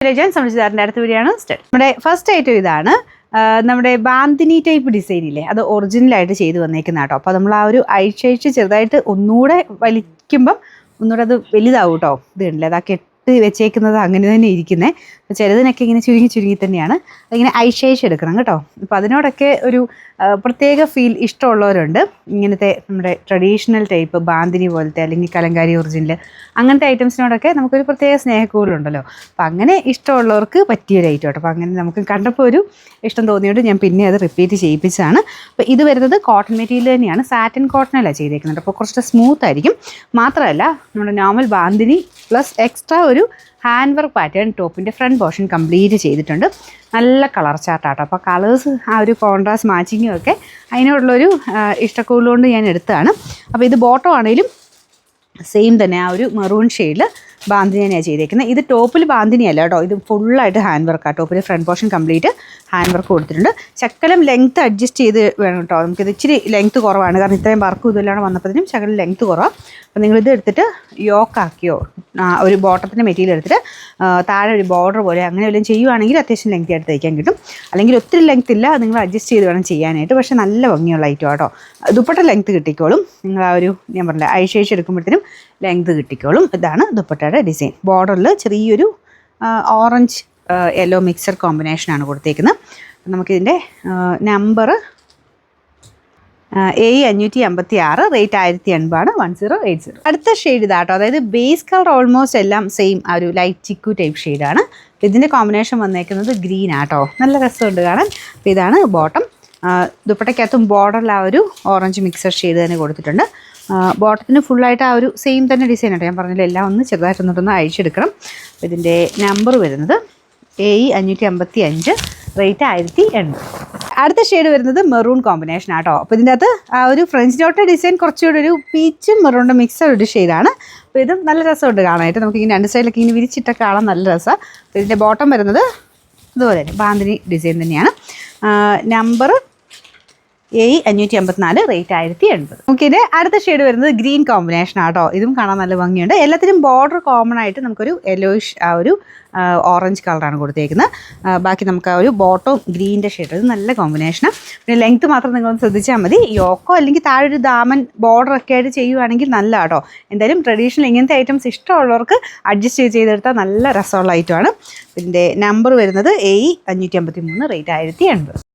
ഞാൻ സംബന്ധിച്ചാറിൻ്റെ അടുത്ത വീഡിയോയാണ് സ്റ്റാർട്ട്. നമ്മുടെ ഫസ്റ്റ് ഐറ്റം ഇതാണ്. നമ്മുടെ ബാന്തിനി ടൈപ്പ് ഡിസൈൻ ഇല്ലേ, അത് ഒറിജിനലായിട്ട് ചെയ്ത് വന്നേക്കുന്ന കേട്ടോ. അപ്പോൾ നമ്മൾ ആ ഒരു അഴിച്ചഴിച്ച് ചെറുതായിട്ട് ഒന്നുകൂടെ വലിക്കുമ്പം ഒന്നുകൂടെ അത് വലുതാവും കേട്ടോ. ഇത് കണ്ടില്ലേ, അതാ കെട്ട് വെച്ചേക്കുന്നത് അങ്ങനെ തന്നെ ഇരിക്കുന്നത്. അപ്പോൾ ചിലതിനൊക്കെ ഇങ്ങനെ ചുരുങ്ങി തന്നെയാണ്. അതിങ്ങനെ അഴിച്ചഴിച്ചെടുക്കണം കേട്ടോ. അപ്പോൾ അതിനോടൊക്കെ ഒരു പ്രത്യേക ഫീൽ ഇഷ്ടമുള്ളവരുണ്ട്. ഇങ്ങനത്തെ നമ്മുടെ ട്രഡീഷണൽ ടൈപ്പ് ബാന്തിനി പോലത്തെ അല്ലെങ്കിൽ കലങ്കാരി ഒറിജിനൽ അങ്ങനത്തെ ഐറ്റംസിനോടൊക്കെ നമുക്കൊരു പ്രത്യേക സ്നേഹക്കൂടുണ്ടല്ലോ. അപ്പോൾ അങ്ങനെ ഇഷ്ടമുള്ളവർക്ക് പറ്റിയൊരു ഐറ്റം കേട്ടോ. അപ്പോൾ അങ്ങനെ നമുക്ക് കണ്ടപ്പോൾ ഒരു ഇഷ്ടം തോന്നിയോണ്ട് ഞാൻ പിന്നെ അത് റിപ്പീറ്റ് ചെയ്യിപ്പിച്ചതാണ്. അപ്പോൾ ഇത് വരുന്നത് കോട്ടൺ മെറ്റീരിയൽ തന്നെയാണ്, സാറ്റിൻ കോട്ടണിലാണ് ചെയ്തേക്കുന്നത്. അപ്പോൾ കുറച്ച് സ്മൂത്ത് ആയിരിക്കും. മാത്രമല്ല നമ്മുടെ നോർമൽ ബാന്തിനി പ്ലസ് എക്സ്ട്രാ ഒരു ഹാൻഡ് വർക്ക് പാറ്റേൺ ടോപ്പിൻ്റെ ഫ്രണ്ട് പോർഷൻ കംപ്ലീറ്റ് ചെയ്തിട്ടുണ്ട്. നല്ല കളർ ചാർട്ടാട്ടോ. അപ്പോൾ കളേഴ്സ് ആ ഒരു കോൺട്രാസ്റ്റ് മാച്ചിങ്ങും ഒക്കെ അതിനോടുള്ളൊരു ഇഷ്ടക്കൂടുകൊണ്ട് ഞാൻ എടുത്തതാണ്. അപ്പോൾ ഇത് ബോട്ടം ആണെങ്കിലും സെയിം തന്നെ ആ ഒരു മെറൂൺ ഷെയ്ഡിൽ ബാന്തിനി തന്നെയാണ് ചെയ്തേക്കുന്നത്. ഇത് ടോപ്പിൽ ബാന്തിനി അല്ല കേട്ടോ, ഇത് ഫുള്ളായിട്ട് ഹാൻഡ് വർക്കാണ്. ടോപ്പിൽ front portion complete hand work കൊടുത്തിട്ടുണ്ട്. ശകലം ലെങ്ത്ത് അഡ്ജസ്റ്റ് ചെയ്ത് വേണം കേട്ടോ. നമുക്കിത് ഇച്ചിരി ലെങ്ത്ത് കുറവാണ്, കാരണം ഇത്രയും വർക്കും ഇതെല്ലാം വന്നപ്പോഴത്തേനും ശകലം ലെങ്ത്ത് കുറവാണ്. അപ്പോൾ നിങ്ങളിത് എടുത്തിട്ട് യോക്കാക്കിയോ ഒരു ബോട്ടത്തിൻ്റെ മെറ്റീരിയൽ എടുത്തിട്ട് താഴെ ഒരു ബോർഡർ പോലെ അങ്ങനെ വല്ലതും ചെയ്യുവാണെങ്കിൽ അത്യാവശ്യം ലെങ്ത്ത് ആയിട്ട് തയ്ക്കാൻ കിട്ടും. അല്ലെങ്കിൽ ഒത്തിരി ലെങ്ത്ത് ഇല്ല, നിങ്ങൾ അഡ്ജസ്റ്റ് ചെയ്ത് വേണം ചെയ്യാനായിട്ട്. പക്ഷേ നല്ല ഭംഗിയുള്ള ഐറ്റം കേട്ടോ. ദുപ്പട്ട ലെങ്ത്ത് കിട്ടിക്കോളും. നിങ്ങൾ ആ ഒരു ഞാൻ പറഞ്ഞില്ല അഴിച്ചഴിച്ചെടുക്കുമ്പോഴത്തേനും ലെങ്ത്ത് കിട്ടിക്കോളും. ഇതാണ് ദുപ്പട്ടയുടെ ഡിസൈൻ. ബോർഡറിൽ ചെറിയൊരു ഓറഞ്ച് യെല്ലോ മിക്സർ കോമ്പിനേഷനാണ് കൊടുത്തേക്കുന്നത്. നമുക്കിതിൻ്റെ നമ്പർ A556, റേറ്റ് 1080, 1080. അടുത്ത ഷെയ്ഡ് ഇതാട്ടോ. അതായത് ബേസ് കളർ ഓൾമോസ്റ്റ് എല്ലാം സെയിം ആ ഒരു ലൈറ്റ് ചിക്കു ടൈപ്പ് ഷെയ്ഡാണ്. ഇതിൻ്റെ കോമ്പിനേഷൻ വന്നേക്കുന്നത് ഗ്രീൻ ആട്ടോ. നല്ല രസമുണ്ട് കാണാൻ. അപ്പോൾ ഇതാണ് ബോട്ടം. ദുപ്പട്ടയ്ക്കകത്തും ബോർഡറിൽ ആ ഒരു ഓറഞ്ച് മിക്സർ ഷെയ്ഡ് തന്നെ കൊടുത്തിട്ടുണ്ട്. ബോട്ടത്തിന് ഫുള്ളായിട്ട് ആ ഒരു സെയിം തന്നെ ഡിസൈൻ ആട്ടോ. ഞാൻ പറഞ്ഞില്ല, എല്ലാം ഒന്ന് ചെറുതായിട്ടൊന്നിട്ടൊന്ന് അഴിച്ചെടുക്കണം. അപ്പോൾ ഇതിൻ്റെ നമ്പർ വരുന്നത് A555, റേറ്റ് 1080. അടുത്ത ഷെയ്ഡ് വരുന്നത് മെറൂൺ കോമ്പിനേഷൻ ആട്ടോ. അപ്പോൾ ഇതിൻ്റെ അകത്ത് ആ ഒരു ഫ്രഞ്ച് നോട്ട് ഡിസൈൻ കുറച്ചുകൂടി ഒരു പീച്ചും മെറൂണിൻ്റെ മിക്സർ ഒരു ഷെയ്ഡാണ്. അപ്പോൾ ഇതും നല്ല രസമുണ്ട് കാണാനായിട്ട്. നമുക്കിങ്ങനെ രണ്ട് സൈഡിലൊക്കെ ഇങ്ങനെ വിരിച്ചിട്ടൊക്കെ കാണാൻ നല്ല രസമാണ്. അപ്പോൾ ഇതിൻ്റെ ബോട്ടം വരുന്നത് ഇതുപോലെ ബാന്തിനി ഡിസൈൻ തന്നെയാണ്. Number A554, rate 1080. നമുക്കിത് അടുത്ത ഷെയ്ഡ് വരുന്നത് ഗ്രീൻ കോമ്പിനേഷൻ ആട്ടോ. ഇതും കാണാൻ നല്ല ഭംഗിയുണ്ട്. എല്ലാത്തിനും ബോർഡർ കോമൺ ആയിട്ട് നമുക്കൊരു യെല്ലോയിഷ് ആ ഒരു ഓറഞ്ച് കളറാണ് കൊടുത്തേക്കുന്നത്. ബാക്കി നമുക്ക് ആ ഒരു ബോട്ടവും ഗ്രീനിൻ്റെ ഷെയ്ഡ്, ഇത് നല്ല കോമ്പിനേഷനാണ്. പിന്നെ ലെങ്ത്ത് മാത്രം നിങ്ങളൊന്ന് ശ്രദ്ധിച്ചാൽ മതി. യോക്കോ അല്ലെങ്കിൽ താഴെ ഒരു ദാമൻ ബോർഡറൊക്കെ ആയിട്ട് ചെയ്യുവാണെങ്കിൽ നല്ല കേട്ടോ. എന്തായാലും ട്രഡീഷണൽ ഇങ്ങനത്തെ ഐറ്റംസ് ഇഷ്ടമുള്ളവർക്ക് അഡ്ജസ്റ്റ് ചെയ്തെടുത്താൽ നല്ല രസമുള്ള ഐറ്റമാണ്. ഇതിൻ്റെ നമ്പർ വരുന്നത് A553, റേറ്റ് 1080.